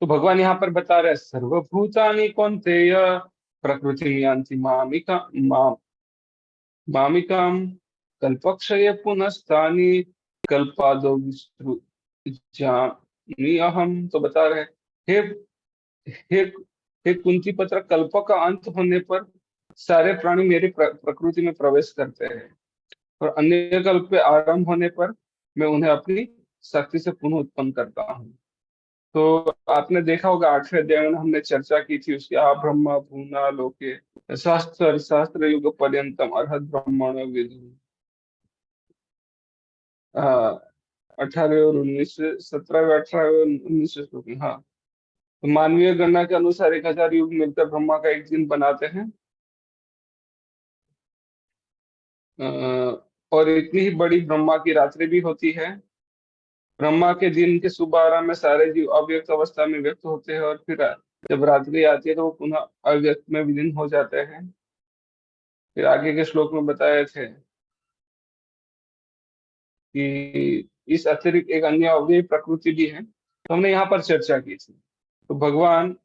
तो भगवान यहाँ पर बता रहे हैं सर्वभूतानि कौन्तेय प्रकृति यान्ति मामिकाम कल्पक्षये पुनस्तानि कल्पादो विसृजामि अहम। तो बता रहे हैं, हे हे हे कुंती पत्र, कल्प का अंत होने पर सारे प्राणी मेरी प्रकृति में प्रवेश करते हैं, और अन्य कल्प के आरंभ होने पर मैं उन्हें अपनी शक्ति से पुनः उत्पन्न करता हूँ। तो आपने देखा होगा 8वें अध्याय में हमने चर्चा की थी उसकी, आ ब्रह्मा भूना लोके शास्त्र शास्त्र युग पर्यंतम अर्हत ब्रह्मण विदु। 18वें और 19वें 17वें 18वें 19वें श्लोक में। हाँ, तो मानवीय गणना के अनुसार 1000 युग मिलकर ब्रह्मा का एक दिन बनाते हैं। और इतनी ही बड़ी ब्रह्मा की रात्रि भी होती है। ब्रह्मा के दिन के सुबह आराम में सारे जीव अव्यक्त अवस्था में व्यक्त होते हैं, और फिर जब रात्रि आती है तो वो पुनः अव्यक्त में विलीन हो जाते हैं। फिर आगे के श्लोक में बताए थे कि इस अतिरिक्त एक अन्य अव्ययी प्रकृति भी है, तो हमने यहाँ पर चर्चा की थी। तो भगवान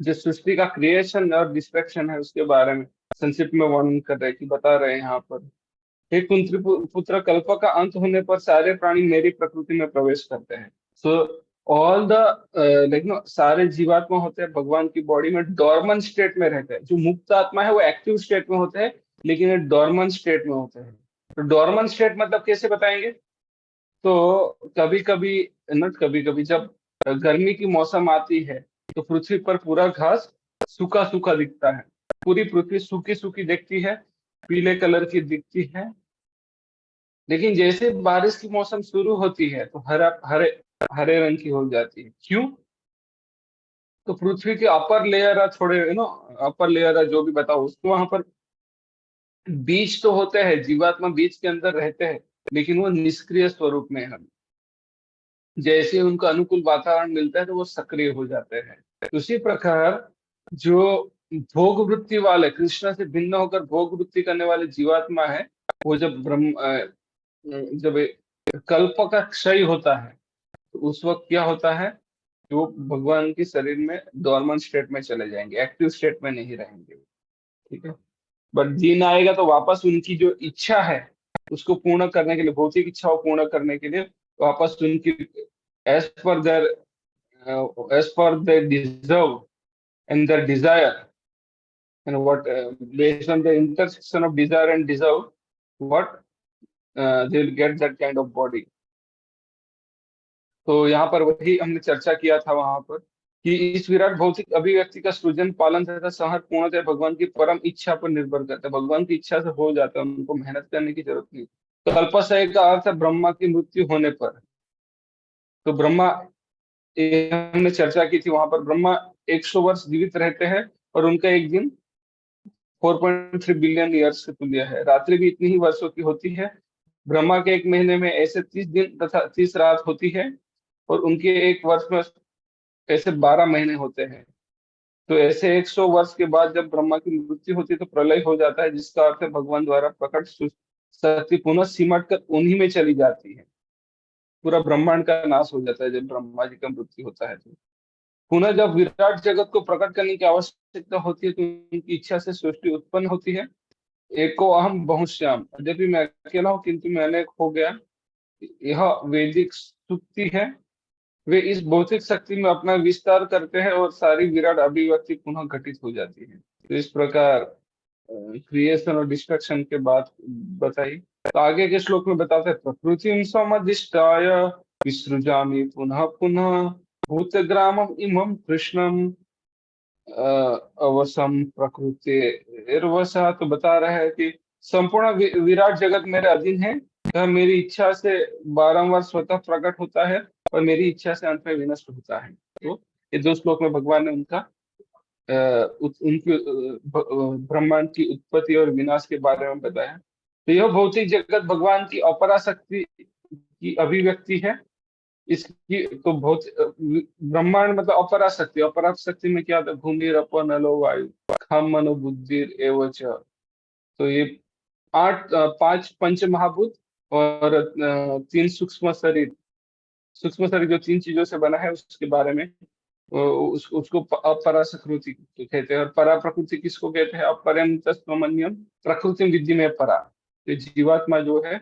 जो सृष्टि का क्रिएशन और डिस्ट्रक्शन है उसके बारे में संक्षिप्त में वर्णन कर रहे, कि बता रहे हैं यहाँ पर, हे कुंती पुत्र, कल्प का अंत होने पर सारे प्राणी मेरी प्रकृति में प्रवेश करते हैं। So all the like no सारे जीवात्मा होते हैं भगवान की बॉडी में डॉर्मन स्टेट में रहते हैं। जो मुक्त आत्मा है वो एक्टिव स्टेट में होते हैं, लेकिन ये डॉर्मन स्टेट में होते हैं। तो डॉर्मन स्टेट मतलब कैसे बताएंगे? तो कभी कभी, नट कभी कभी, जब गर्मी की मौसम आती है तो पृथ्वी पर पूरा घास सूखा सूखा दिखता है, पूरी पृथ्वी सूखी सूखी दिखती है, पीले कलर की दिखती है। लेकिन जैसे बारिश की मौसम शुरू होती है तो हरा हरे हरे रंग की हो जाती है। क्यों? तो पृथ्वी के अपर लेयर, थोड़े अपर लेयर जो भी बताओ उसको, वहां पर बीज तो होते हैं, जीवात्मा बीज के अंदर रहते हैं, लेकिन वो निष्क्रिय स्वरूप में है। जैसे ही उनको अनुकूल वातावरण मिलता है तो वो सक्रिय हो जाते हैं। उसी प्रकार जो भोग वृत्ति वाले, कृष्ण से भिन्न होकर भोग वृत्ति करने वाले जीवात्मा है, वो जब कल्प का क्षय होता है तो उस वक्त क्या होता है कि वो भगवान के शरीर में डोर्मेंट स्टेट में चले जाएंगे, एक्टिव स्टेट में नहीं रहेंगे। ठीक है। बट दिन आएगा तो वापस उनकी जो इच्छा है उसको पूर्ण करने के लिए, भौतिक इच्छा को पूर्ण करने के लिए वापस उनकी as per their as per they deserve and their desire and what based on the intersection of desire and deserve what they will get that kind of body. तो यहाँ पर वही हमने चर्चा किया था वहां पर, कि इस विराट भौतिक अभिव्यक्ति का सृजन पालन तथा संहार पूर्णतः भगवान की परम इच्छा पर निर्भर करता है। भगवान की इच्छा से हो जाता है, उनको मेहनत करने की जरूरत नहीं। तो कल्पक्षय का अर्थ है ब्रह्मा की मृत्यु होने पर। तो ब्रह्मा, ये हमने चर्चा की थी वहां पर, ब्रह्मा 100 वर्ष जीवित रहते हैं, और उनका एक दिन 4.3 बिलियन ईयर्स के तुल्य है। रात्रि भी इतनी ही वर्षों की होती है। ब्रह्मा के एक महीने में ऐसे 30 दिन तथा 30 रात होती है, और उनके एक वर्ष में ऐसे 12 महीने होते हैं। तो ऐसे 100 वर्ष के बाद जब ब्रह्मा की मृत्यु होती है तो प्रलय हो जाता है, जिसका अर्थ है भगवान द्वारा प्रकट शक्ति पुनः सिमट कर उन्हीं में चली जाती है। पूरा ब्रह्मांड का नाश हो जाता है जब ब्रह्मा जी का मृत्यु होता है। तो पुनः जब विराट जगत को प्रकट करने की आवश्यकता होती है तो उनकी इच्छा से सृष्टि उत्पन्न होती है। एको अहम बहुश्याम, यद्यपि मैं अकेला हूँ किंतु मैं अनेक हो गया, यह वैदिक सूक्ति है। वे इस भौतिक शक्ति में अपना विस्तार करते हैं और सारी विराट अभिव्यक्ति पुनः घटित हो जाती है। तो इस प्रकार क्रिएशन और डिस्ट्रक्शन के बाद बताई। तो आगे के श्लोक में बताते हैं, प्रकृति समधिष्ठाय विसृजामि पुनः पुनः भूतग्रामम इमं कृष्णम अवसम प्रकृति वसा। तो बता रहा है कि संपूर्ण विराट जगत मेरे अधीन है। यह मेरी इच्छा से बारंबार स्वतः प्रकट होता है और मेरी इच्छा से अंत में विनष्ट होता है। तो ये दो श्लोक में भगवान ने उनका उनकी ब्रह्मांड की उत्पत्ति और विनाश के बारे में बताया। तो यह भौतिक जगत भगवान की अपराशक्ति की अभिव्यक्ति है। इसकी तो बहुत ब्रह्मांड मतलब अपराशक्ति, अपराशक्ति में क्या होता है, भूमि रप नलो वायु खम मनो बुद्धि एवं च। तो ये 5 पंच महाभूत और 3 सूक्ष्म शरीर, सूक्ष्म शरीर जो 3 चीजों से बना है उसके बारे में उसको अपरा प्रकृति कहते हैं। और परा प्रकृति किसको कहते हैं? अपरम तस्मन्यम प्रकृति विद्धि में परा। तो जीवात्मा जो है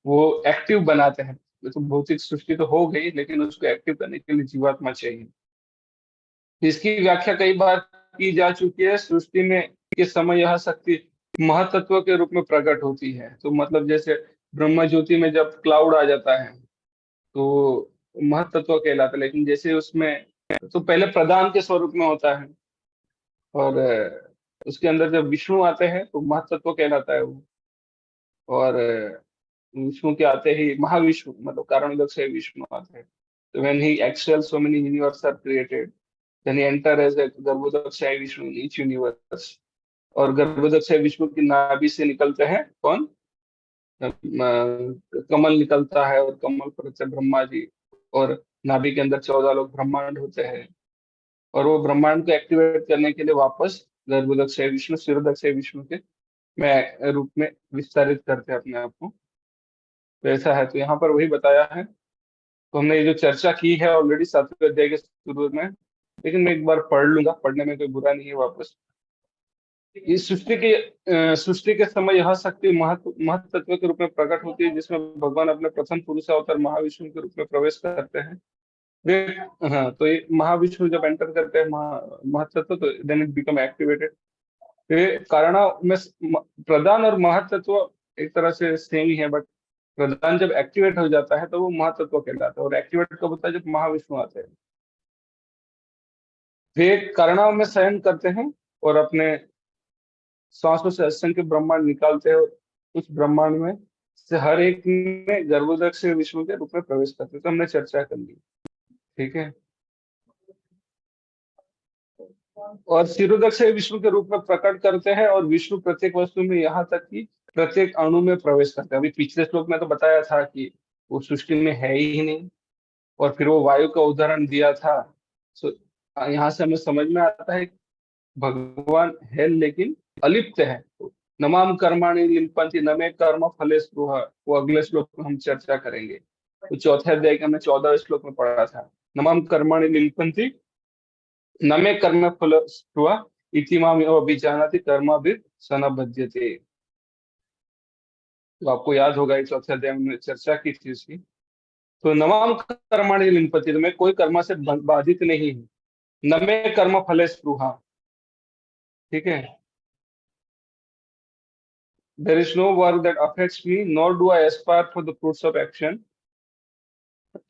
वो एक्टिव बनाते हैं। तो भौतिक सृष्टि तो हो गई, लेकिन उसको एक्टिव करने के लिए जीवात्मा चाहिए। इसकी व्याख्या कई बार की जा चुकी है। सृष्टि में के समय यह शक्ति महतत्व के रूप में प्रकट होती है। तो मतलब जैसे ब्रह्म ज्योति में जब क्लाउड आ जाता है तो महतत्व कहलाता है, लेकिन जैसे उसमें तो पहले प्रधान के स्वरूप में होता है, और उसके अंदर जब विष्णु आते हैं तो महतत्व कहलाता है वो। और विष्णु के आते ही महाविष्णु, मतलब कारण से विष्णु आते हैं। तो when he excels, so many universes are created. Then he enter as a Garbhodaka Vishnu in each universe. और गर्भोदक विष्णु की नाभि से निकलते हैं कौन? कमल निकलता है, और कमल पर से ब्रह्मा जी। और नाभि के अंदर 14 लोग ब्रह्मांड होते हैं। और वो ब्रह्मांड को एक्टिवेट करने के लिए वापस गर्भोदक विष्णु शिरोदक विष्णु के में रूप में विस्तारित करते हैं अपने आप को। तो ऐसा है। तो यहाँ पर वही बताया है। तो हमने ये जो चर्चा की है ऑलरेडी 7वें अध्याय के शुरू में, लेकिन मैं एक बार पढ़ लूंगा, पढ़ने में कोई बुरा नहीं है वापस। इस सृष्टि के समय यह शक्ति महत्त्व के रूप में प्रकट होती है, जिसमें भगवान अपने प्रथम पुरुष अवतार महाविष्णु के रूप में प्रवेश करते हैं। वे हाँ, तो ये महाविष्णु जब एंटर करते हैं महत्त्व, तो देन इट बिकम एक्टिवेटेड। ये कारण में प्रधान और महत्त्व एक तरह से सेम ही है, बट प्रधान जब एक्टिवेट हो जाता है तो वो महत्त्व कहलाता है। और एक्टिवेट कब होता है? जब महाविष्णु आते हैं। वे कारणों में शयन करते हैं और अपने श्वासों से असंख्य ब्रह्मांड निकालते हैं, और उस ब्रह्मांड में से हर एक में गर्भोदक से विष्णु के रूप में प्रवेश करते हैं। तो हमने चर्चा कर ली, ठीक है। और शिरोदक से विष्णु के रूप में प्रकट करते हैं, और विष्णु प्रत्येक वस्तु में, यहाँ तक कि प्रत्येक अणु में प्रवेश करते हैं। अभी पिछले श्लोक में तो बताया था कि वो सृष्टि में है ही नहीं, और फिर वो वायु का उदाहरण दिया था। सो यहाँ से हमें समझ में आता है कि भगवान है लेकिन अलिप्त है। तो नमाम कर्माणि लिम्पन्ति न मे कर्म फले स्पृहा, वो अगले श्लोक में हम चर्चा करेंगे। तो चौथे अध्याय के हमने 14वें श्लोक में पढ़ा था, नमाम कर्माणि लिम्पन्ति न मे कर्म फल स्पृहा इति माम एव अभिजानाति कर्मभिः सनबध्यते। तो आपको याद होगा इस चौथे अध्याय में हमने चर्चा की थी उसकी। तो नमाम कर्माणि लिम्पन्ति, तो मैं कोई कर्म से बाधित नहीं हूँ। न मे कर्म फले स्पृहा, ठीक है। There is no work that affects me, nor do I aspire for the fruits of action.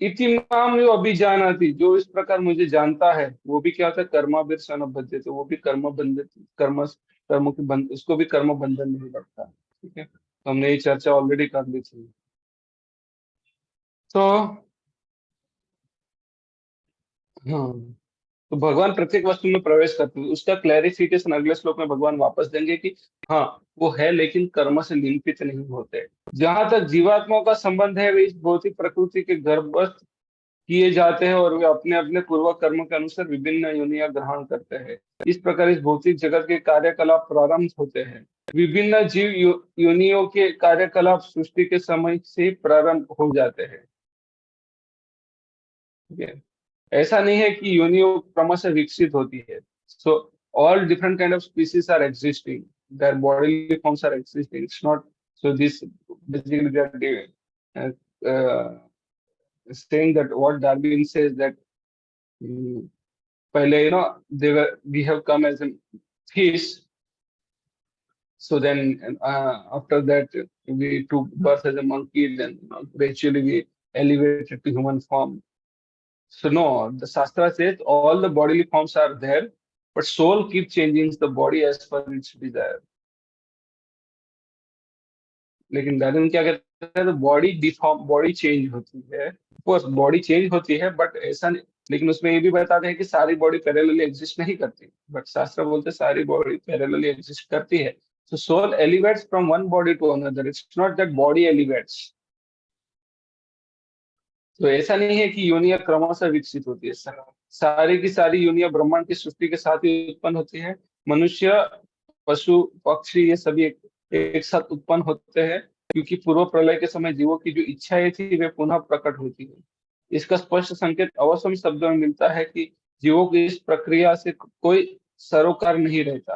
इति माम यो अभिजानाति, जो इस प्रकार मुझे जानता है वो भी क्या होता है? कर्माभिर सनबध्यते, वो भी कर्म बंधित, कर्मों के बंध, उसको भी कर्म बंधन नहीं लगता, ठीक है। तो हमने ये चर्चा ऑलरेडी कर ली थी। तो हाँ, तो भगवान प्रत्येक वस्तु में प्रवेश करते हैं। उसका क्लैरिफिकेशन अगले श्लोक में भगवान वापस देंगे कि हाँ वो है, लेकिन कर्म से लिंपित नहीं होते। जहां तक जीवात्माओं का संबंध है, वे इस भौतिक प्रकृति के गर्भस्थ किए जाते हैं, और वे अपने अपने पूर्व कर्म के अनुसार विभिन्न योनियां ग्रहण करते हैं। इस प्रकार इस भौतिक जगत के कार्यकलाप प्रारंभ होते हैं। विभिन्न जीव योनियों के कार्यकलाप सृष्टि के समय से प्रारंभ हो जाते हैं, ठीक है। ऐसा नहीं है कि योनियों क्रमशः विकसित होती है। So all different kind of species are existing, their bodily forms are existing, it's not so this basically they are saying that what Darwin says that पहले we have come as a fish, so then after that we took birth as a monkey, then eventually we elevated to human form. So no, the Shastra says all the bodily forms are there, but soul keeps changing the body as per its desire. लेकिन Darwin क्या कहते हैं? तो body deform, body change होती है। Course body change होती है, but ऐसा नहीं, लेकिन उसमें ये भी बताते हैं कि सारी बॉडी पैरेलली एग्जिस्ट नहीं करती, बट शास्त्र बोलते हैं सारी बॉडी पैरेलली एग्जिस्ट करती है। So soul elevates from one body to another. It's not that body elevates. तो ऐसा नहीं है कि योनियां क्रमशः विकसित होती है। सारी की सारी योनियां ब्रह्मांड की सृष्टि के साथ ही उत्पन्न होती है। मनुष्य, पशु, पक्षी, ये सभी एक साथ उत्पन्न होते हैं, क्योंकि पूर्व प्रलय के समय जीवों की जो इच्छाएं थी वे पुनः प्रकट होती है। इसका स्पष्ट संकेत अवश्य शब्दों में मिलता है कि जीवों की इस प्रक्रिया से कोई सरोकार नहीं रहता।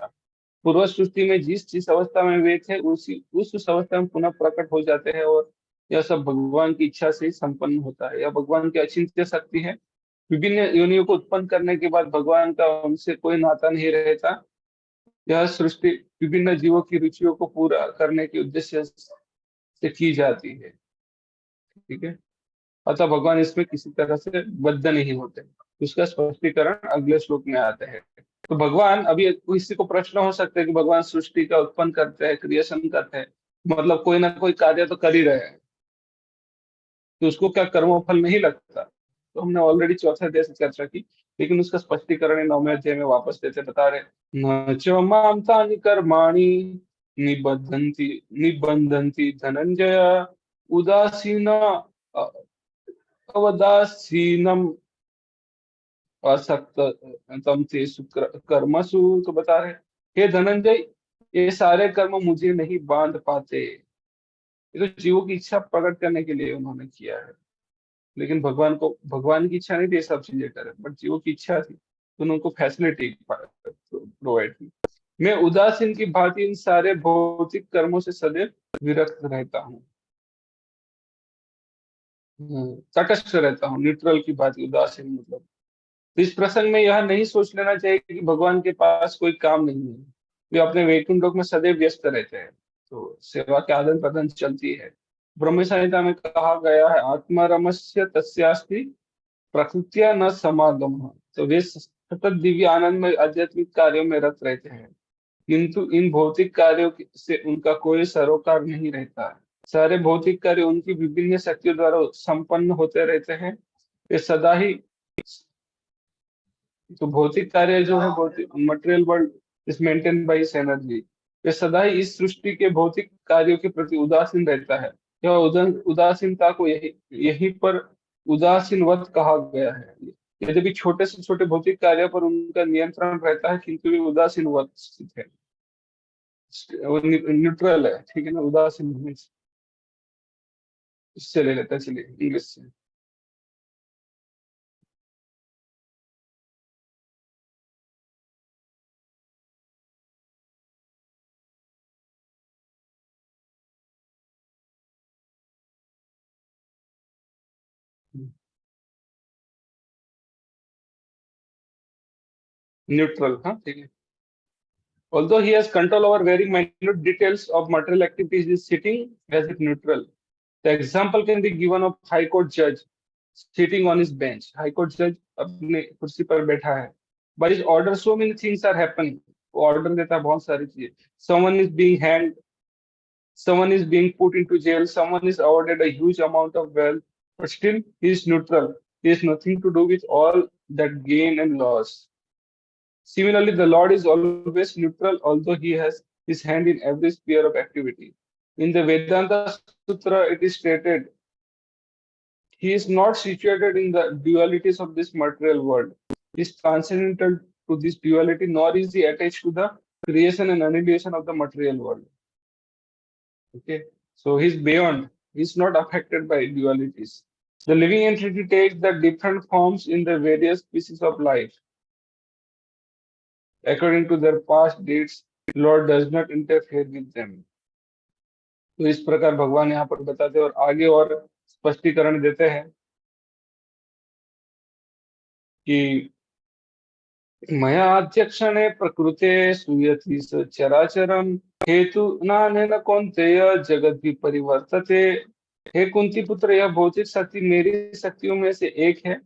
पूर्व सृष्टि में जिस अवस्था में वे थे उसी उस अवस्था में पुनः प्रकट हो जाते हैं, और यह सब भगवान की इच्छा से ही संपन्न होता है। यह भगवान की अचिंत्य शक्ति है। विभिन्न योनियों को उत्पन्न करने के बाद भगवान का उनसे कोई नाता नहीं रहता। यह सृष्टि विभिन्न जीवों की रुचियों को पूरा करने के उद्देश्य से की जाती है। ठीक है। अतः भगवान इसमें किसी तरह से बद्ध नहीं होते। उसका स्पष्टीकरण अगले श्लोक में आते हैं। तो भगवान, अभी किसी को प्रश्न हो सकता है कि भगवान सृष्टि का उत्पन्न करते हैं, क्रिएशन करते हैं, मतलब कोई ना कोई कार्य तो कर ही रहे हैं, तो उसको क्या कर्मफल नहीं लगता? तो हमने ऑलरेडी चौथे अध्याय से चर्चा की, लेकिन उसका स्पष्टीकरण 9वें अध्याय में वापस देते बता रहे, न च मां तानि कर्माणि निबद्धन्ति निबन्धन्ति धनंजय उदासीन अवदासीनम असक्त तम तेषु कर्मसु। तो बता रहे, हे धनंजय, ये सारे कर्म मुझे नहीं बांध पाते। ये तो जीवों की इच्छा प्रकट करने के लिए उन्होंने किया है, लेकिन भगवान की इच्छा नहीं थी ये सब चीजें करे, बट जीवों की इच्छा थी, तो उनको फैसिलिटी प्रोवाइड की। मैं उदासीन की भांति इन सारे भौतिक कर्मों से सदैव विरक्त रहता हूँ। तटस्थ रहता हूँ, न्यूट्रल की भांति, उदासीन मतलब। तो इस प्रसंग में यह नहीं सोच लेना चाहिए कि भगवान के पास कोई काम नहीं है। वे अपने वैकुंठ लोक में सदैव व्यस्त रहते हैं, तो सेवा के आदान प्रदान चलती है। ब्रह्म संहिता में कहा गया है, आत्मरमस्य तस्यास्ति प्रकृतिया न समागम। तो वे सतत दिव्य आनंद में आध्यात्मिक कार्यों में रत रहते हैं, किंतु इन भौतिक कार्यों से उनका कोई सरोकार नहीं रहता। सारे भौतिक कार्य उनकी विभिन्न शक्तियों द्वारा संपन्न होते रहते हैं। वे सदा ही, तो भौतिक कार्य जो है, भौतिक material world is maintain by इस एनर्जी, ये सदा ही इस सृष्टि के भौतिक कार्यों के प्रति उदासीन रहता है। यह उदासीनता को यहीं पर उदासीनवत कहा गया है। यद्यपि छोटे से छोटे भौतिक कार्य पर उनका नियंत्रण रहता है, किंतु वे उदासीनवत स्थित है, वो न्यूट्रल है। ठीक है ना, उदासीन इससे ले लेते हैं, चलिए इंग्लिश से। न्यूट्रल, हाँ ठीक है। Although he has control over very minute details of material activities, he is sitting as if neutral. The example can be given of High Court judge sitting on his bench. High Court judge अपने कुर्सी पर बैठा है. By his order, so many things are happening. वो order देता है बहुत सारी चीजें. Someone is being hanged, someone is being put into jail, someone is awarded a huge amount of wealth, but still he is neutral. He has nothing to do with all that gain and loss. Similarly, the Lord is always neutral, although he has his hand in every sphere of activity. In the Vedanta Sutra, it is stated, he is not situated in the dualities of this material world. He is transcendental to this duality, nor is he attached to the creation and annihilation of the material world. Okay, so he's beyond, he's not affected by dualities. The living entity takes the different forms in the various species of life. According to their past deeds, Lord does not interfere with them. तो इस प्रकार भगवान यहाँ पर बताते हैं, और आगे और स्पष्टीकरण देते हैं कि मया अध्यक्षणे प्रकृते सूयति स चराचरम हेतु नानेन कौन्तेय जगत भी परिवर्तते। हे कुंती पुत्र, यह भौतिक शक्ति मेरी शक्तियों में से एक है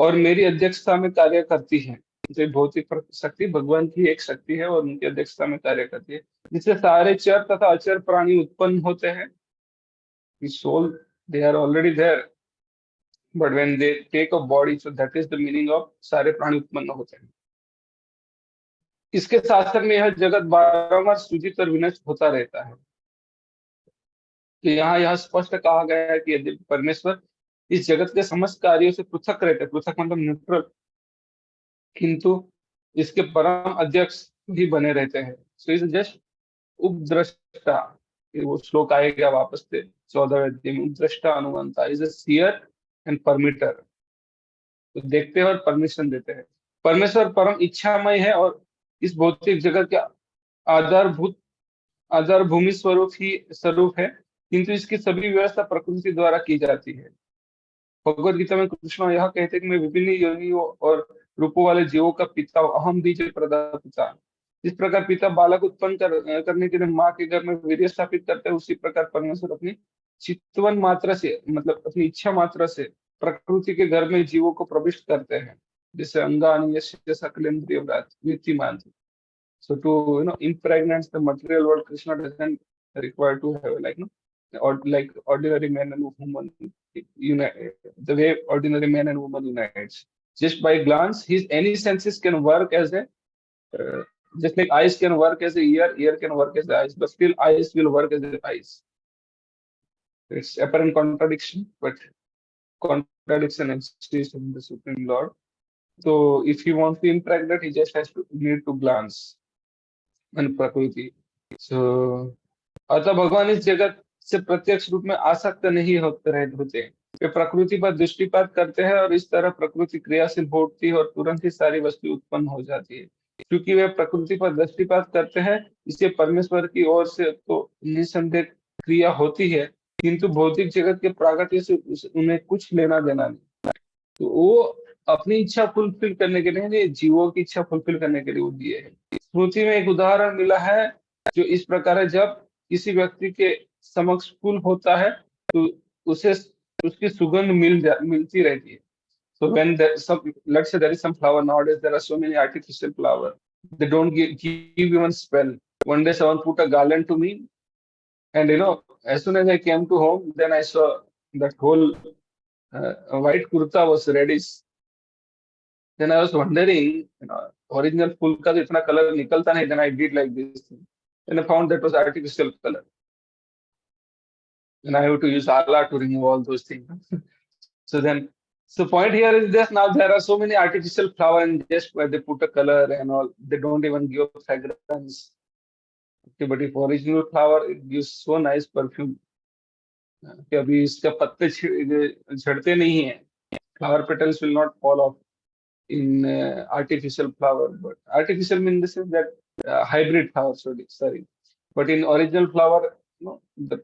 और मेरी अध्यक्षता में कार्य करती है। जो भौतिक शक्ति भगवान की एक शक्ति है और उनकी अध्यक्षता में कार्य करती है, जिससे सारे चर तथा अचर प्राणी उत्पन्न होते हैं। Soul, they are already there, but when they take a body, so that is the meaning of सारे प्राणी उत्पन्न होते हैं। इसके साथ साथ में यह जगत बारंबार सृजित और विनष्ट होता रहता है। तो यहाँ यह स्पष्ट कहा गया है कि यदि परमेश्वर इस जगत के समस्त कार्यों से पृथक रहते हैं, पृथक मतलब न्यूट्रल, किंतु इसके परम अध्यक्ष भी बने रहते हैं। सो इज जस्ट उपद्रष्टा। ये वो श्लोक आएगा वापस से 14वें अध्याय में, उपद्रष्टा अनुगंता, is a seer and permitter. तो देखते हैं और परमिशन देते हैं। परमेश्वर परम इच्छामय है और इस भौतिक जगत के आधारभूत आधार भूमि स्वरूप है, किंतु इसकी सभी व्यवस्था प्रकृति द्वारा की जाती है। भगवद गीता में कृष्ण यह कहते हैं कि मैं विभिन्न योनियों और रूपों वाले जीवों का पिता हूं, अहम बीज प्रदा पिता। जिस प्रकार पिता बालक उत्पन्न करने के लिए माँ के घर में वीर्य स्थापित करते हैं, उसी प्रकार परमेश्वर अपनी चितवन मात्रा से, मतलब अपनी इच्छा मात्रा से प्रकृति के घर में जीवों को प्रविष्ट करते हैं, जैसे अंगानि यस्य सकलेन्द्रिय वृत्तिमान। So to impregnate the material world, Krishna doesn't require to have like or like ordinary man and woman unite the way ordinary man and woman unites. Just by glance, his any senses can work as a uh, just like eyes can work as a ear, ear can work as the eyes, but still eyes will work as the eyes. It's apparent contradiction, but contradiction exists in the Supreme Lord. So if he wants to impregnate, he just has to need to glance and प्रकृति। सो अतः भगवान इस जगत से प्रत्यक्ष रूप में आसक्त नहीं होते। वे प्रकृति पर दृष्टिपात करते हैं और इस तरह प्रकृति क्रियाशील होती है और तुरंत ही सारी वस्तु उत्पन्न हो जाती है। क्योंकि वे प्रकृति पर दृष्टिपात करते हैं, इसलिए परमेश्वर की ओर से तो निसंदेह क्रिया होती है, किंतु भौतिक जगत के प्रागट्य से उन्हें कुछ लेना देना नहीं। तो वो अपनी इच्छा फुलफिल करने के लिए, जीवों की इच्छा फुलफिल करने के लिए वो दिए है। स्मृति में एक उदाहरण मिला है जो इस प्रकार है, जब किसी व्यक्ति के समक्ष फूल होता है तो उसे उसकी सुगंध मिलती रहती है। So when let's say there is some flower nowadays, there are so many artificial flower. They don't give even smell. One day someone put a garland to me, and as soon as I came to home, then I saw that whole white kurta was reddish. Then I was wondering, original फूल का तो इतना colour निकलता नहीं। Then I did like this thing. Then I found that was artificial color. And I have to use ala to remove all those things. So point here is just now there are so many artificial flower and just where they put a color and all, they don't even give fragrance. Okay, but if original flower, it gives so nice perfume. कि अभी इसका पत्ते झड़ते नहीं है, flower petals will not fall off in artificial flower, but artificial means this is that hybrid flower, sorry. But in original flower, the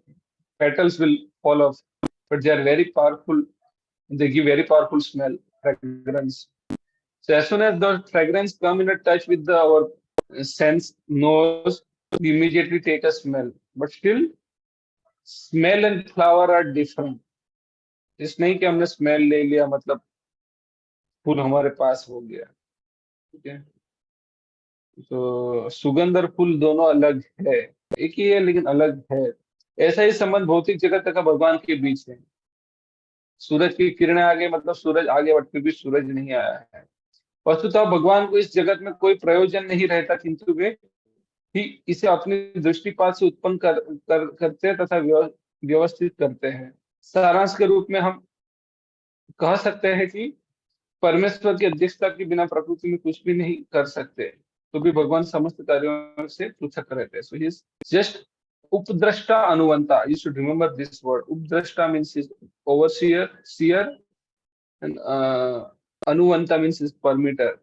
petals will fall off, but they are very powerful. They give very powerful smell, fragrance. So as soon as the fragrance come in a touch with our sense, nose, we immediately take a smell. But still, smell and flower are different. इस नहीं कि हमने smell ले लिया मतलब फूल हमारे पास हो गया। ठीक है, तो सुगंध और फूल दोनों अलग है, एक ही है लेकिन अलग है। ऐसा ही संबंध भौतिक जगत का भगवान के बीच है। सूरज की किरणें आगे मतलब सूरज आगे, बट फिर भी सूरज नहीं आया है। वस्तुतः भगवान को इस जगत में कोई प्रयोजन नहीं रहता, किंतु वे ही इसे अपनी दृष्टिपात से उत्पन्न करते तथा व्यवस्थित करते हैं। सारांश के रूप में हम कह सकते हैं कि परमेश्वर की अध्यक्षता के बिना प्रकृति में कुछ भी नहीं कर सकते, तो भी भगवान समस्त कार्यों से पृथक रहते हैं। सो ही इज जस्ट उपद्रष्टा अनुवंता। You should remember this word. उपद्रष्टा means is overseer, seer, and अनुवंता मीन्स इज परमिटर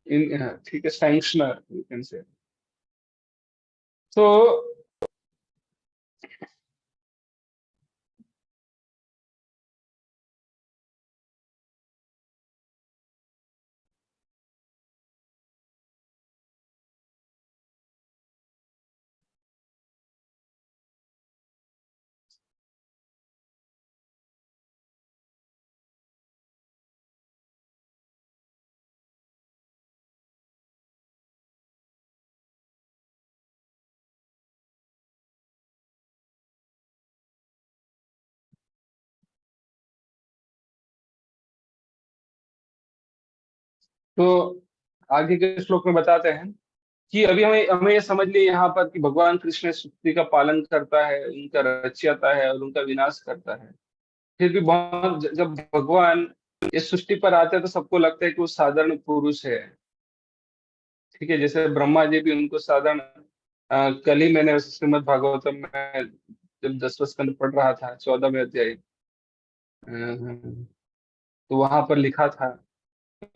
इन, ठीक है, सैंक्शनर यू कैन से। तो तो आगे के श्लोक में बताते हैं कि अभी हमें हमें ये समझ लिए यहाँ पर कि भगवान कृष्ण सृष्टि का पालन करता है, उनका रचयिता है और उनका विनाश करता है। फिर भी बहुत जब भगवान इस सृष्टि पर आते हैं तो सबको लगता है कि वो साधारण पुरुष है। ठीक है, जैसे ब्रह्मा जी भी उनको साधारण, कल ही मैंने श्रीमद् भागवतम में जब 10वां स्कंद पढ़ रहा था 14वें अध्याय, तो वहां पर लिखा था,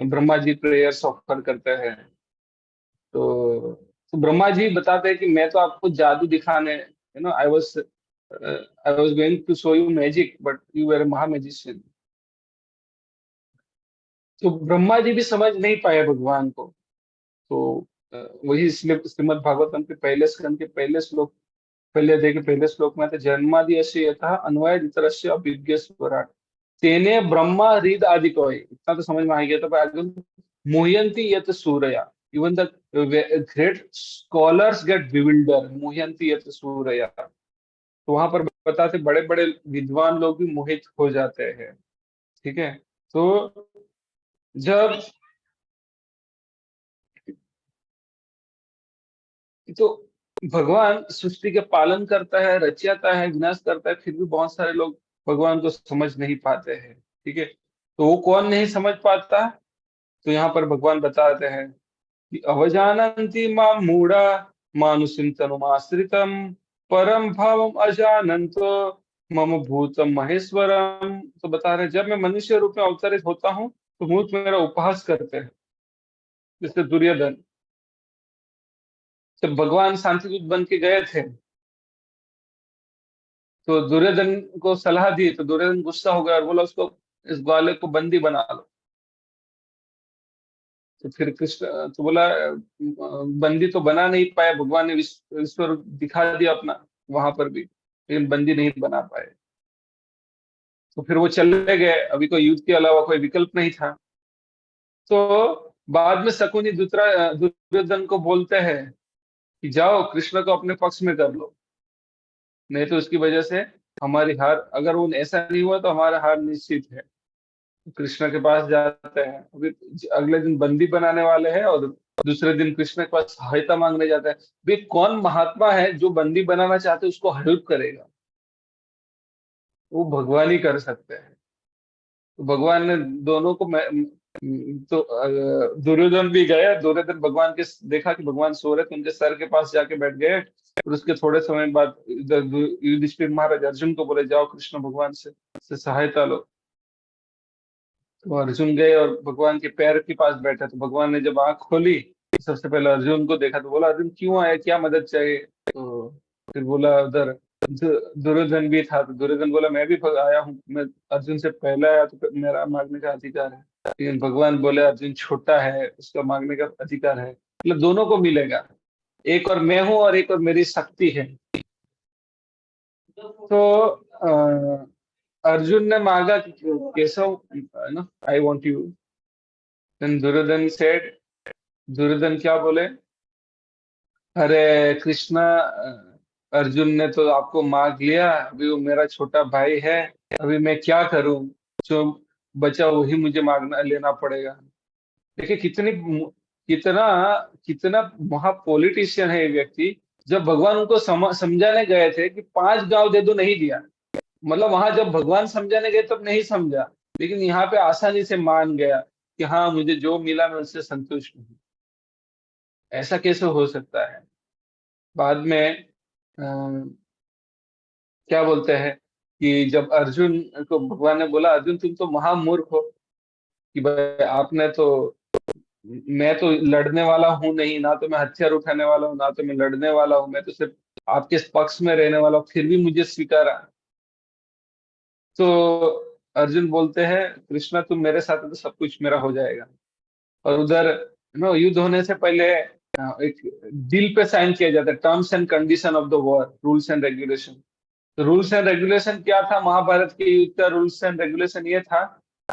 ब्रह्मा जी प्रेयर्स ऑफर करते हैं। तो ब्रह्मा जी बताते हैं कि मैं तो आपको जादू दिखाने, I was going to show you magic but you were महा मैजिशियन। तो ब्रह्मा जी भी समझ नहीं पाए भगवान को। तो वही श्रीमद् भागवतम के पहले स्कंद के पहले श्लोक, पहले अध्याय के पहले श्लोक में आता है, जन्मादि यस्य यथा अन्वय इतरस्य अभिज्ञ स्वराट तेने ब्रह्मा हृद आदि को, इतना तो समझ में आ गया। तो आगे मुह्यंती यत सूरया, even the great scholars get bewilder, मुह्यंती यत सूरया। तो वहां पर बताते बड़े बड़े विद्वान लोग भी मोहित हो जाते हैं। ठीक है। तो जब, तो भगवान सृष्टि के पालन करता है, रचाता है, विनाश करता है, फिर भी बहुत सारे लोग भगवान को समझ नहीं पाते हैं। ठीक है। तो वो कौन नहीं समझ पाता? तो यहाँ पर भगवान बताते हैं कि अवजानन्ति मां मूढ़ा मानुषिं तनुमाश्रितम परम भावम अजानन्तो मम भूतम महेश्वरम। तो बता रहे हैं, जब मैं मनुष्य रूप में अवतरित होता हूँ तो भूत मेरा उपहास करते हैं। जैसे दुर्योधन, जब भगवान शांतिदूत बन के गए थे तो दुर्योधन को सलाह दी, तो दुर्योधन गुस्सा हो गया और बोला उसको, इस ग्वाले को बंदी बना लो। तो फिर कृष्ण तो बोला, बंदी तो बना नहीं पाया, भगवान ने विश्व रूप दिखा दिया अपना वहां पर भी, लेकिन बंदी नहीं बना पाए। तो फिर वो चले गए, अभी कोई युद्ध के अलावा कोई विकल्प नहीं था। तो बाद में शकुनी दुर्योधन को बोलते हैं कि जाओ कृष्ण को अपने पक्ष में कर लो, नहीं तो उसकी वजह से हमारी हार, अगर वो ऐसा नहीं हुआ तो हमारा हार निश्चित है। कृष्ण के पास जाते हैं, अभी अगले दिन बंदी बनाने वाले हैं और दूसरे दिन कृष्ण के पास सहायता मांगने जाते हैं। वे कौन महात्मा है जो बंदी बनाना चाहते उसको हेल्प करेगा? वो भगवान ही कर सकते हैं। तो भगवान ने दोनों को तो दुर्योधन भी गया, दुर्योधन भगवान के देखा कि भगवान सो रहे, तो उनके सर के पास जाके बैठ गए। और उसके थोड़े समय बाद इधर युधिष्ठिर महाराज अर्जुन को बोले, जाओ कृष्ण भगवान से सहायता लो। तो अर्जुन गए और भगवान के पैर के पास बैठा। तो भगवान ने जब आंख खोली तो सबसे पहले अर्जुन को देखा, तो बोला, अर्जुन क्यों आया, क्या मदद चाहिए? तो फिर बोला, उधर दुर्योधन भी था। तो दुर्योधन बोला, मैं भी आया हूँ, मैं अर्जुन से पहले आया तो मेरा मांगने का अधिकार है। लेकिन भगवान बोले, अर्जुन छोटा है, उसका मांगने का अधिकार है, मतलब दोनों को मिलेगा। एक और मैं हूं और एक और मेरी शक्ति है। तो अर्जुन ने मांगा कि केशव, ना, I want you. Then Duryodhan said, Duryodhan क्या बोले, अरे कृष्णा, अर्जुन ने तो आपको मांग लिया, अभी वो मेरा छोटा भाई है, अभी मैं क्या करूं? जो बचा वही मुझे मांगना लेना पड़ेगा। देखिए कितना कितना महा पॉलिटिशियन है ये व्यक्ति। जब भगवान उनको समझाने गए थे कि 5 गांव दे दो, नहीं दिया। मतलब वहां जब भगवान समझाने गए तब नहीं समझा, लेकिन यहाँ पे आसानी से मान गया कि हाँ, मुझे जो मिला मैं उससे संतुष्ट हूँ। ऐसा कैसे हो सकता है? बाद में क्या बोलते हैं कि जब अर्जुन को भगवान ने बोला, अर्जुन तुम तो महामूर्ख हो, कि भाई आपने तो, मैं तो लड़ने वाला हूं नहीं, ना तो मैं हथियार उठाने वाला हूँ, ना तो मैं लड़ने वाला हूँ, मैं तो सिर्फ आपके पक्ष में रहने वाला हूँ, फिर भी मुझे स्वीकारा। तो अर्जुन बोलते हैं, कृष्णा तुम मेरे साथ हो तो सब कुछ मेरा हो जाएगा। और उधर युद्ध होने से पहले एक डील पे साइन किया जाता है, terms and condition of the war, rules and regulation. तो रूल्स एंड रेगुलेशन क्या था? महाभारत के युद्ध का रूल्स एंड रेगुलेशन ये था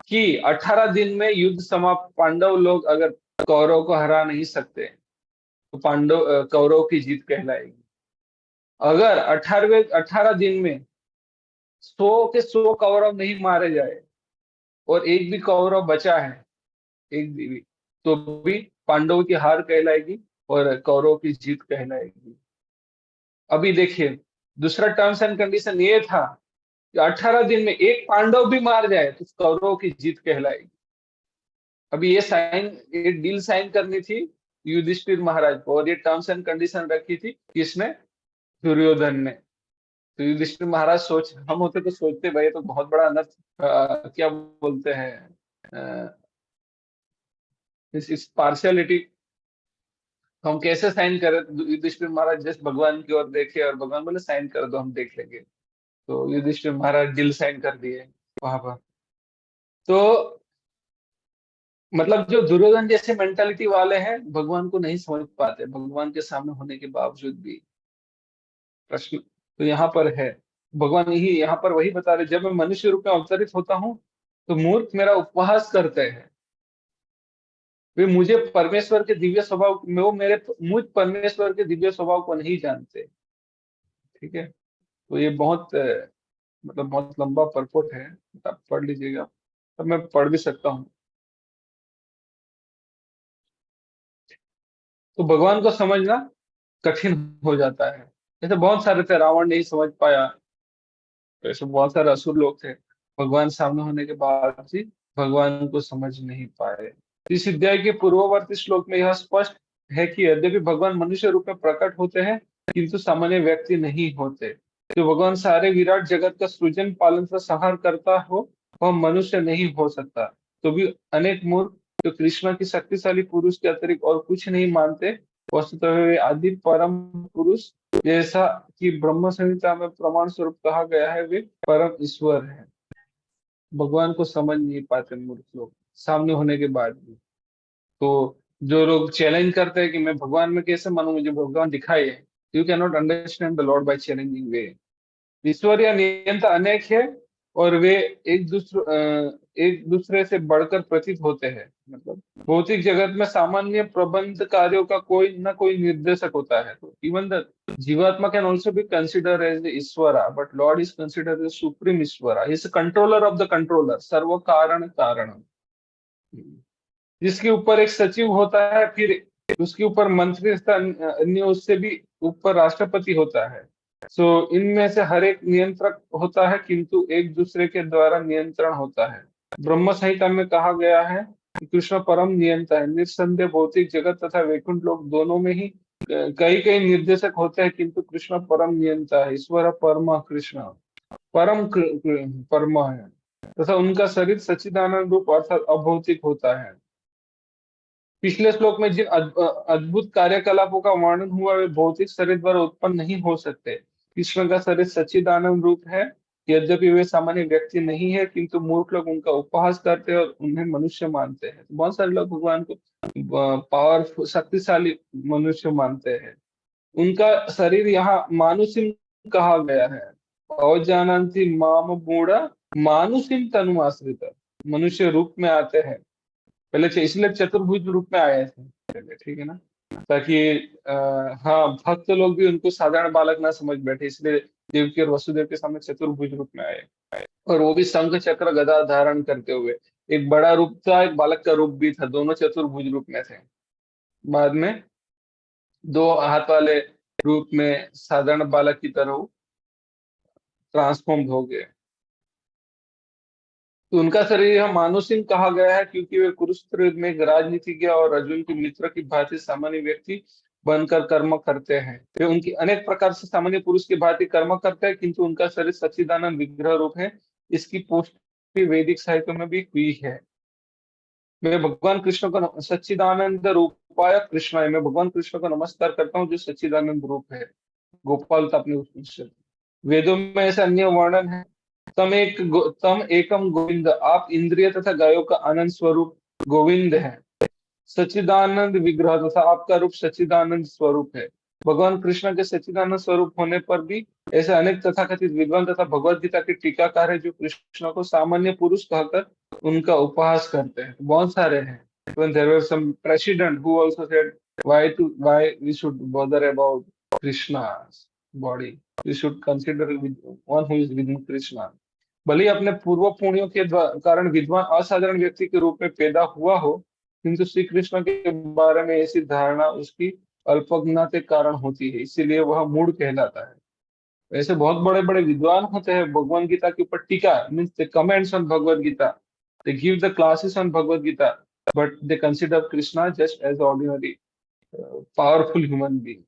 कि 18 दिन में युद्ध समाप्त, पांडव लोग अगर कौरव को हरा नहीं सकते तो कौरव की जीत कहलाएगी। अगर 18वें 18 दिन में 100 के 100 कौरव नहीं मारे जाए और एक भी कौरव बचा है, एक भी, तो भी पांडवों की हार कहलाएगी और कौरव की जीत कहलाएगी। अभी देखिए, दूसरा टर्म्स एंड कंडीशन ये था कि 18 दिन में एक पांडव भी मार जाए तो कौरव की जीत कहलाएगी। अभी ये डील साइन करनी थी युधिष्ठिर महाराज को, और ये टर्म्स एंड कंडीशन रखी थी किसने? दुर्योधन ने। तो युधिष्ठिर महाराज हम होते तो सोचते भाई ये तो बहुत बड़ा अनर्थ, क्या बोलते हैं, इस पार्शियलिटी हम कैसे साइन करें? तो युधिष्ठिर महाराज जस्ट भगवान की ओर देखे और भगवान बोले साइन कर दो, हम देख लेंगे। तो युधिष्ठिर महाराज दिल साइन कर दिए वहां पर। तो मतलब जो दुर्योधन जैसे मेंटालिटी वाले हैं भगवान को नहीं समझ पाते, भगवान के सामने होने के बावजूद भी। प्रश्न तो यहाँ पर है, भगवान यही यहाँ पर वही बता रहे, जब मैं मनुष्य रूप में अवतरित होता हूँ तो मूर्ख मेरा उपहास करते हैं। वे मुझे परमेश्वर के दिव्य स्वभाव में, वो मेरे मुझ परमेश्वर के दिव्य स्वभाव को नहीं जानते। ठीक है। तो ये बहुत मतलब बहुत लंबा परपोट है, आप पढ़ लीजिएगा, तो मैं पढ़ भी सकता हूँ। तो भगवान को समझना कठिन हो जाता है। जैसे बहुत सारे थे, रावण नहीं समझ पाया, तो ऐसे बहुत सारे असुर लोग थे, भगवान सामने होने के बाद भी भगवान को समझ नहीं पाए। इस अध्याय के पूर्ववर्ती श्लोक में यह स्पष्ट है कि यद्यपि भगवान मनुष्य रूप में प्रकट होते हैं किंतु सामान्य व्यक्ति नहीं होते। जो भगवान सारे विराट जगत का सृजन पालन का संहार करता हो वह मनुष्य नहीं हो सकता। तो भी अनेक मूर्ख जो कृष्ण की शक्तिशाली पुरुष के अतिरिक्त और कुछ नहीं मानते, वस्तुतः वे आदि परम पुरुष, जैसा कि ब्रह्म संहिता में प्रमाण स्वरूप कहा गया है, वे परम ईश्वर है। भगवान को समझ नहीं पाते मूर्ख लोग सामने होने के बाद भी। तो जो लोग चैलेंज करते हैं कि मैं भगवान में कैसे मानूं, मुझे भगवान दिखाई है, you can not understand the lord by challenging way. ईश्वर या नियंता अनेक है और वे एक दूसरे से बढ़कर प्रतीत होते हैं। मतलब भौतिक जगत में सामान्य प्रबंध कार्यों का कोई ना कोई निर्देशक होता है। तो even the jivatma can also be consider as Ishvara, but lord is consider as supreme Ishvara, is controller of the controller, सर्व कारण कारण, जिसके ऊपर एक सचिव होता है, फिर उसके ऊपर मंत्री तथा अन्य उससे भी ऊपर राष्ट्रपति होता है। सो इनमें से हर एक नियंत्रक होता है किंतु एक दूसरे के द्वारा नियंत्रण होता है। ब्रह्म संहिता में कहा गया है कि कृष्ण परम नियंता है। निस्संदेह भौतिक जगत तथा वैकुंठ लोक दोनों में ही कई कई निर्देशक होते हैं किंतु कृष्ण परम नियंता है। ईश्वर परम कृष्ण परम है तथा उनका शरीर सच्चिदानंद रूप अर्थात अभौतिक होता है। पिछले श्लोक में जिन अद्भुत कार्यकलापों का वर्णन हुआ वे भौतिक शरीर द्वारा उत्पन्न नहीं हो सकते। कृष्ण का शरीर सच्चिदानंद रूप है, यद्यपि वे सामान्य व्यक्ति नहीं है किंतु मूर्ख लोग उनका उपहास करते हैं और उन्हें मनुष्य मानते हैं। बहुत सारे लोग भगवान को पावरफुल शक्तिशाली मनुष्य मानते हैं। उनका शरीर यहाँ मानुषिम कहा गया है। अवजानन्ति माम मूढ़ा मानुषिम तनु आश्रित, मनुष्य रूप में आते हैं पहले इसलिए चतुर्भुज रूप में आए थे पहले, ठीक है ना, ताकि हाँ भक्त लोग भी उनको साधारण बालक ना समझ बैठे, इसलिए देवकी और वसुदेव के सामने चतुर्भुज रूप में आए। और वो भी शंख चक्र गदा धारण करते हुए, एक बड़ा रूप था, एक बालक का रूप भी था, दोनों चतुर्भुज रूप में थे। बाद में दो हाथ वाले रूप में साधारण बालक की तरह ट्रांसफॉर्म हो गए। तो उनका शरीर यह मानुषिक कहा गया है क्योंकि वे कुरुक्षेत्र युद्ध में एक राजनीतिज्ञ और अर्जुन के मित्र की भांति सामान्य व्यक्ति बनकर कर्म करते हैं। वे उनकी अनेक प्रकार से सामान्य पुरुष की भांति कर्म करते हैं किंतु उनका शरीर सच्चिदानंद विग्रह रूप है। इसकी पुष्टि वैदिक साहित्य में भी हुई है। मैं भगवान कृष्ण को सच्चिदानंद रूपाय कृष्णाय, मैं भगवान कृष्ण को नमस्कार करता हूँ जो सच्चिदानंद रूप है। गोपाल तो अपने उपनिषद, वेदों में ऐसा अन्य वर्णन है। तम एकम गोविंद, आप इंद्रिय तथा गायों का आनंद स्वरूप गोविंद है। सच्चिदानंद विग्रह तथा आपका रूप सच्चिदानंद स्वरूप है। भगवान कृष्ण के सच्चिदानंद स्वरूप होने पर भी ऐसे अनेक तथाकथित विद्वान तथा भगवत गीता के टीकाकार है जो कृष्ण को सामान्य पुरुष कहकर उनका उपहास करते हैं। बहुत सारे हैं। When there were some president who also said why we should bother about Krishna's body, we should consider one who is within Krishna। भले ही अपने पूर्व पुण्यों के कारण विद्वान असाधारण व्यक्ति के रूप में पैदा हुआ हो किंतु श्री कृष्ण के बारे में ऐसी धारणा उसकी अल्पज्ञता के कारण होती है, इसीलिए वह मूढ़ कहलाता है। वैसे बहुत बड़े बड़े विद्वान होते हैं भगवत गीता के ऊपर टीका, means the comments on Bhagavad Gita, they give the classes on Bhagavad Gita, but they consider Krishna just as ordinary powerful human being.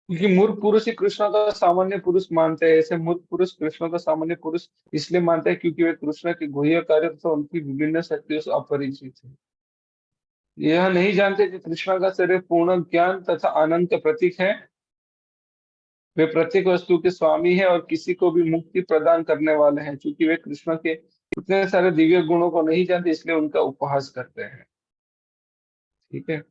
क्योंकि मूर्ख पुरुष ही कृष्ण का सामान्य पुरुष मानते हैं। ऐसे मूर्ख पुरुष कृष्ण का सामान्य पुरुष इसलिए मानते हैं क्योंकि वे कृष्ण के गुह्य कार्य तथा उनकी विभिन्न शक्तियों से अपरिचित है। यह नहीं जानते कि कृष्ण का शरीर पूर्ण ज्ञान तथा आनंद का प्रतीक है। वे प्रत्येक वस्तु के स्वामी हैं और किसी को भी मुक्ति प्रदान करने वाले हैं। क्योंकि वे कृष्ण के इतने सारे दिव्य गुणों को नहीं जानते, इसलिए उनका उपहास करते हैं। ठीक है।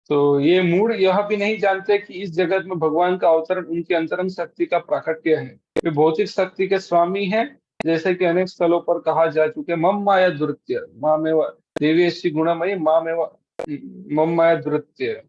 तो ये मूड यह भी नहीं जानते कि इस जगत में भगवान का अवतरण उनकी अंतरंग शक्ति का प्राकट्य है। वे भौतिक शक्ति के स्वामी हैं, जैसे कि अनेक स्थलों पर कहा जा चुके, मम माया दुर्त्य मामेव देवी ऐसी गुणमयी मामेव मम माया दुर्त्य।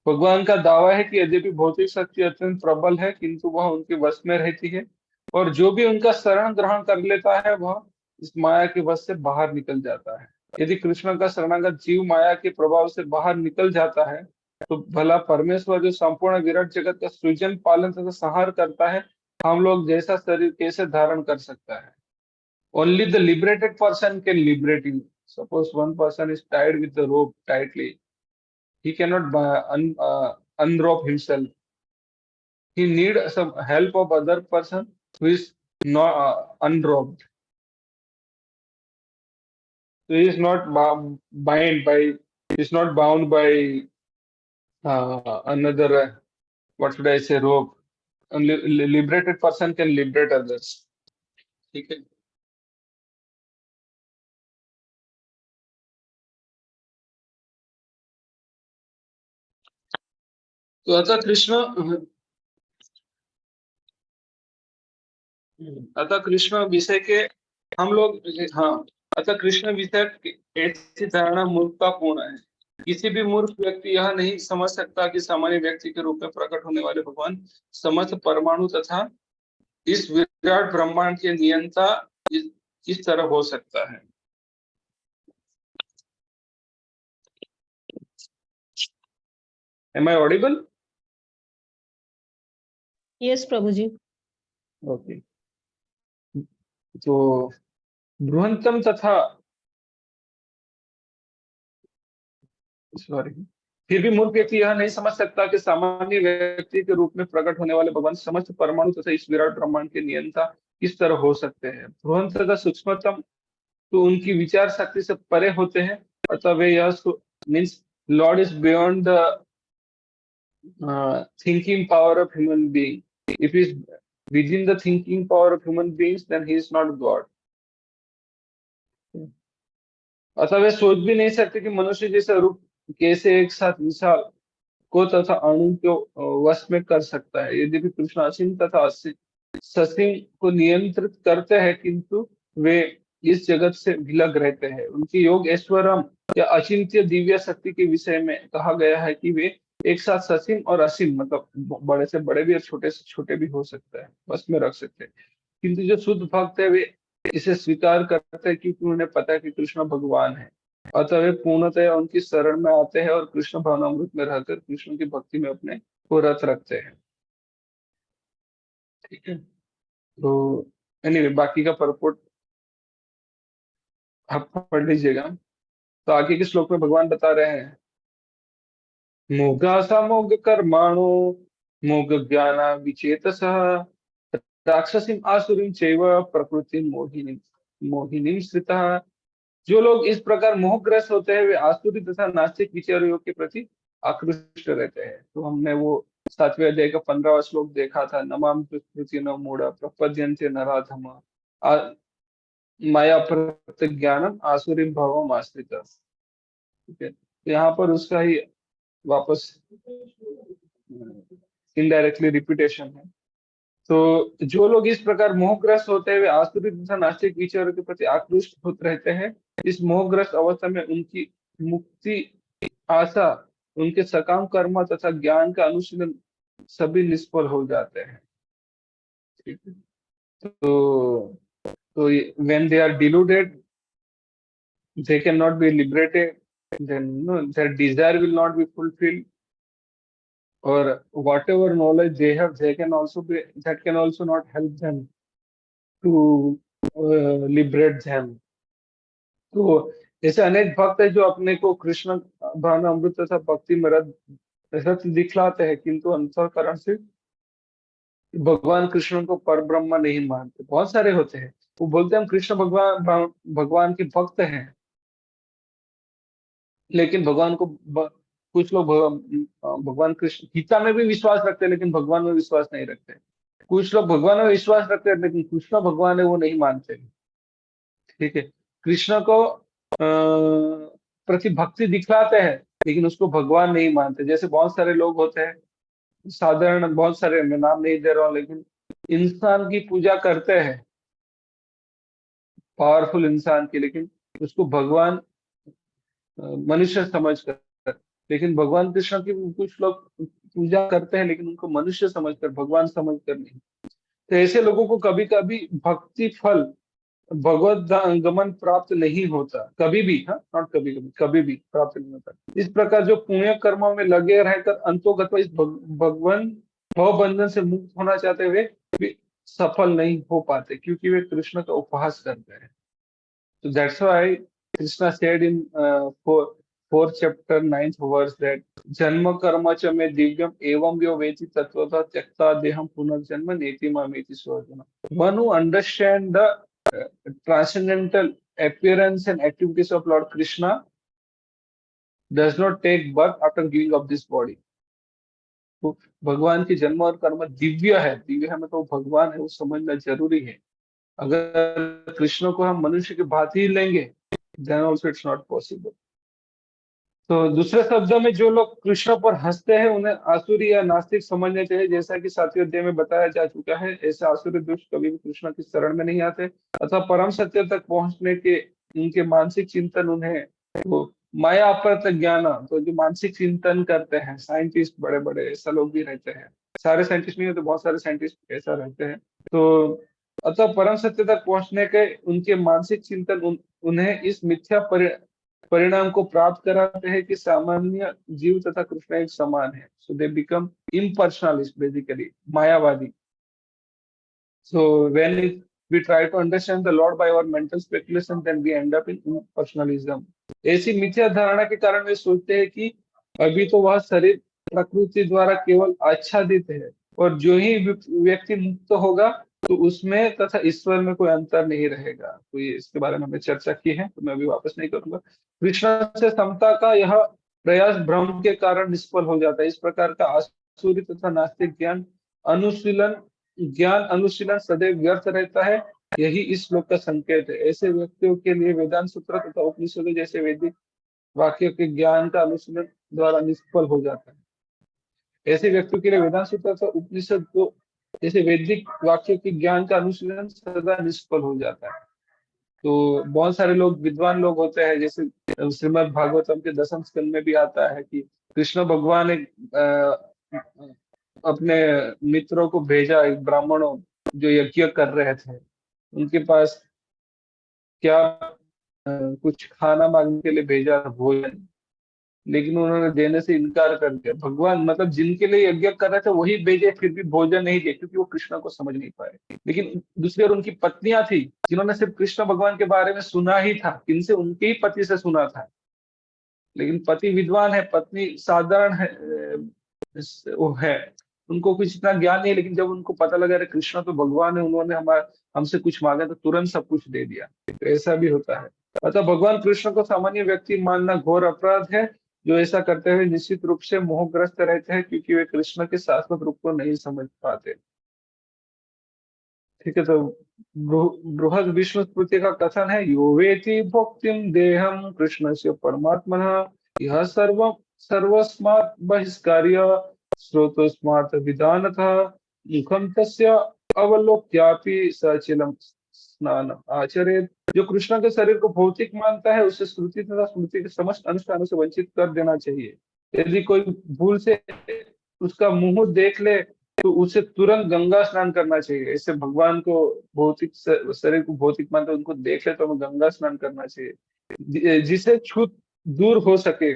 भगवान का दावा है कि यद्यपि भौतिक शक्ति अत्यंत प्रबल है, किंतु वह उनके वश में रहती है, और जो भी उनका शरण ग्रहण कर लेता है वह इस माया के वश से बाहर निकल जाता है। यदि कृष्ण का शरणागत जीव माया के प्रभाव से बाहर निकल जाता है, तो भला परमेश्वर जो संपूर्ण विराट जगत का सृजन पालन तथा संहार करता है, हम लोग जैसा शरीर कैसे धारण कर सकता है? Only the liberated person can liberate you. Suppose one person is tied with the rope tightly, he cannot unrope himself. He need some help of other person who is not unroped. So he is not bind by, he is not bound by another, what should I say, rope. Only liberated person can liberate others. ठीक है। तो अतः कृष्ण विषय के हम लोग, हाँ, अतः कृष्ण विषय ऐसी धारणा मूर्खतापूर्ण है। किसी भी मूर्ख व्यक्ति यह नहीं समझ सकता कि सामान्य व्यक्ति के रूप में प्रकट होने वाले भगवान समस्त परमाणु तथा इस विराट ब्रह्मांड के नियंता किस तरह हो सकता है। Am I audible? यस प्रभु जी। ओके। तो बृहंतम तथा, सॉरी, फिर भी मूर्ख व्यक्ति यह नहीं समझ सकता कि सामान्य व्यक्ति के रूप में प्रकट होने वाले भगवान समस्त परमाणु तथा इस विराट ब्रह्मांड के नियंता किस तरह हो सकते हैं। बृहंत तथा सूक्ष्मतम तो उनकी विचार शक्ति से परे होते हैं, अतः वे यह means Lord is beyond the thinking power of human being. If he is within the thinking power of human beings, then he is not God. अतः वे सोच भी नहीं सकते कि मनुष्य जैसा रूप कैसे एक साथ विशाल को तथा अणु को वश में कर सकता है। यद्यपि कृष्ण असीम तथा ससीम को नियंत्रित करते हैं, किंतु वे इस जगत से विलग रहते हैं। उनकी योग ऐश्वर्यम या अचिंत्य दिव्य शक्ति के विषय में कहा गया है कि वे एक साथ ससीम और असीम, मतलब बड़े से बड़े भी और छोटे से छोटे भी हो सकते हैं, बस में रख सकते हैं। किंतु जो शुद्ध भक्त है वे इसे स्वीकार करते हैं, क्योंकि उन्हें पता है कि कृष्ण भगवान है। अतः वे पूर्णतः उनकी शरण में आते हैं और कृष्ण भावनामृत में रहकर कृष्ण की भक्ति में अपने को रत रखते हैं। ठीक है। तो एनीवे, बाकी का परपोर्ट आप पढ़ लीजिएगा। तो आगे के श्लोक में भगवान बता रहे हैं, मोघा मोघ कर्माणो मोघ ज्ञाना विचेतसः राक्षसीम आसुरीम चैव प्रकृति मोहिनी मोहिनी स्थितः। जो लोग इस प्रकार मोहग्रस्त होते हैं, वे आसुरी तथा नास्तिक विचारों के प्रति आकृष्ट रहते हैं। तो हमने वो 7वें अध्याय का 15वां श्लोक देखा था, नमाम प्रकृति न मूढ़ प्रपद्यन्ते नराधम माया ज्ञानम आसुरी भवम आश्रित। ठीक है। तो यहाँ पर उसका ही वापस इनडायरेक्टली रिपीटेशन है। तो जो लोग इस प्रकार मोहग्रस्त होते हैं, वे आसुरी तथा नास्तिक विचारों के प्रति आकृष्ट होते रहते हैं। इस मोहग्रस्त अवस्था में उनकी मुक्ति आशा, उनके सकाम कर्म तथा ज्ञान का अनुशीलन सभी निष्फल हो जाते हैं। ठीक है। तो when they are deluded, they cannot be liberated, then no, their desire will not be fulfilled, or whatever knowledge they have, they can also be, that can also not help them to liberate them. तो ऐसे अनेक भक्त है जो अपने को कृष्ण भावना अमृत तथा भक्ति में रत सत्य दिखलाते हैं, किंतु अंतःकरण से भगवान कृष्ण को पर ब्रह्म नहीं मानते। बहुत सारे होते हैं, वो बोलते हैं हम कृष्ण भगवान भगवान के भक्त हैं, लेकिन भगवान को कुछ लोग भगवान कृष्ण गीता में भी विश्वास रखते हैं, लेकिन भगवान में विश्वास नहीं रखते। कुछ लोग भगवान में विश्वास रखते हैं, लेकिन कृष्ण भगवान है वो नहीं मानते। ठीक है, कृष्ण को प्रति भक्ति दिखलाते हैं, लेकिन उसको भगवान नहीं मानते। जैसे बहुत सारे लोग होते हैं, साधारण बहुत सारे, मैं नाम नहीं दे रहा हूँ, लेकिन इंसान की पूजा करते हैं, पावरफुल इंसान की, लेकिन उसको भगवान मनुष्य समझ कर। लेकिन भगवान कृष्ण की कुछ लोग पूजा करते हैं, लेकिन उनको मनुष्य समझकर, भगवान समझकर नहीं। तो ऐसे लोगों को कभी कभी भक्ति फल, भगवत गमन प्राप्त नहीं होता, कभी भी, हाँ, नॉट कभी कभी, कभी भी प्राप्त नहीं होता। इस प्रकार जो पुण्य कर्मों में लगे रहकर अंतोगत इस भगवान भव बंधन से मुक्त होना चाहते हुए भी सफल नहीं हो पाते, क्योंकि वे कृष्ण का उपहास करते हैं। So that's why Krishna said in fourth chapter, ninth verse that Janma karma cha me divyam evam yo veti tattvata tyakta deham punarjanma neti mameti svajana. One who understand the transcendental appearance and activities of Lord Krishna does not take birth after giving up this body. तो भगवान की जन्म और कर्म दिव्य है, दिव्य है मतलब भगवान है, वो समझना जरूरी है। अगर कृष्ण को हम मनुष्य की भांति ही लेंगे, then also it's not possible। तो दूसरे शब्दों में जो लोग कृष्ण पर हंसते हैं उन्हें आसुरी या नास्तिक समझने चाहिए। जैसा कि सातवें अध्याय में बताया जा चुका है, ऐसे आसुरी दुष्ट कभी भी कृष्ण की शरण में नहीं आते, अतः परम सत्य तक पहुंचने के उनके मानसिक चिंतन उन्हें वो माया अपरत ज्ञान, तो जो मानसिक चिंतन करते हैं साइंटिस्ट, बड़े बड़े ऐसा लोग भी रहते हैं, सारे साइंटिस्ट नहीं होते, बहुत सारे साइंटिस्ट ऐसा रहते हैं। तो अतः परम सत्य तक पहुंचने के उनके मानसिक चिंतन उन्हें इस मिथ्या परिणाम को प्राप्त कराते हैं कि सामान्य जीव तथा कृष्ण एक समान है। So they become impersonalist, basically Mayavadi. So when we try to understand the Lord by our mental speculation, then we end up in impersonalism। ऐसी मिथ्या धारणा के कारण वे सोचते हैं कि अभी तो वह शरीर प्रकृति द्वारा केवल आच्छादित है, और जो ही व्यक्ति मुक्त होगा तो उसमें तथा ईश्वर में कोई अंतर नहीं रहेगा। तो ये इसके बारे में हमने चर्चा की है, तो मैं अभी वापस नहीं करूंगा। कृष्ण से समता का यह प्रयास भ्रम के कारण निष्फल हो जाता है। इस प्रकार का आसुरी तथा नास्तिक ज्ञान अनुशीलन सदैव व्यर्थ रहता है। यही इस श्लोक का संकेत है। ऐसे व्यक्तियों के लिए वेदांत सूत्र तथा उपनिषदों जैसे वैदिक वाक्य के ज्ञान का अनुशीलन द्वारा निष्फल हो जाता है। ऐसे व्यक्तियों के लिए वेदांत सूत्र तथा उपनिषद को जैसे वैदिक वाक्य के ज्ञान का अनुशीलन सदा निष्फल हो जाता है। तो बहुत सारे लोग, विद्वान लोग होते हैं, जैसे श्रीमद् भागवतम के दसम स्कंद में भी आता है कि कृष्ण भगवान एक अपने मित्रों को भेजा, एक ब्राह्मणों जो यज्ञ कर रहे थे उनके पास क्या कुछ खाना मांगने के लिए भेजा था, भोजन, लेकिन उन्होंने देने से इनकार कर दिया। भगवान मतलब जिनके लिए यज्ञ कर रहे थे वही भेजे, फिर भी भोजन नहीं दिए, क्योंकि वो कृष्ण को समझ नहीं पाए। लेकिन दूसरी ओर उनकी पत्नियां थी जिन्होंने सिर्फ कृष्ण भगवान के बारे में सुना ही था, किनसे, उनके ही पति से सुना था। लेकिन पति विद्वान है, पत्नी साधारण है, वो है, उनको कुछ इतना ज्ञान नहीं है। लेकिन जब उनको पता लगा अरे कृष्ण तो भगवान है, उन्होंने हमारे हमसे कुछ मांगा, तो तुरंत सब कुछ दे दिया। तो ऐसा भी होता है। अतः भगवान कृष्ण को सामान्य व्यक्ति मानना घोर अपराध है। जो ऐसा करते हुए निश्चित रूप से मोहग्रस्त रहते हैं, क्योंकि वे कृष्ण के शाश्वत रूप को नहीं समझ पाते। ठीक है, तो बृहद विष्णु स्मृति का कथन है, यो वेति भोक्तिम देहम कृष्ण से परमात्मनः यह सर्वस्मात् बहिष्कार्य स्रोतस्मात् विधानतः मुखम तस्य अवलोक्यापि सचिलम स्नान आचरेत। जो कृष्ण के शरीर को भौतिक मानता है उसे श्रुति तथा स्मृति के समस्त अनुष्ठानों से वंचित कर देना चाहिए। यदि कोई भूल से उसका मुंह देख ले तो उसे तुरंत गंगा स्नान करना चाहिए। इससे भगवान को भौतिक शरीर को भौतिक मानते उनको देख ले तो हमें गंगा स्नान करना चाहिए, जिसे छूत दूर हो सके।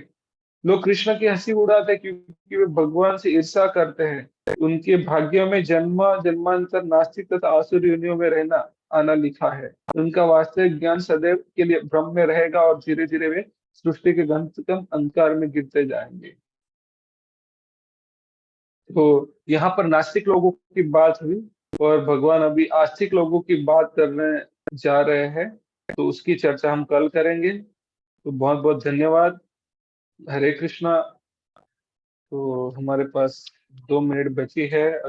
लोग कृष्ण की हंसी उड़ाते हैं क्योंकि वे भगवान से ईर्ष्या करते हैं। उनके भाग्यों में जन्म जन्मांतर नास्तिक तथा आसुर योनियों में रहना आना लिखा है। उनका वास्तविक ज्ञान सदैव के लिए भ्रम में रहेगा और धीरे धीरे वे सृष्टि के घनतम अंधकार में गिरते जाएंगे। तो यहाँ पर नास्तिक लोगों की बात हुई, और भगवान अभी आस्तिक लोगों की बात करने जा रहे हैं, तो उसकी चर्चा हम कल करेंगे। तो बहुत बहुत धन्यवाद। हरे कृष्णा। तो हमारे पास 2 मिनट बची है।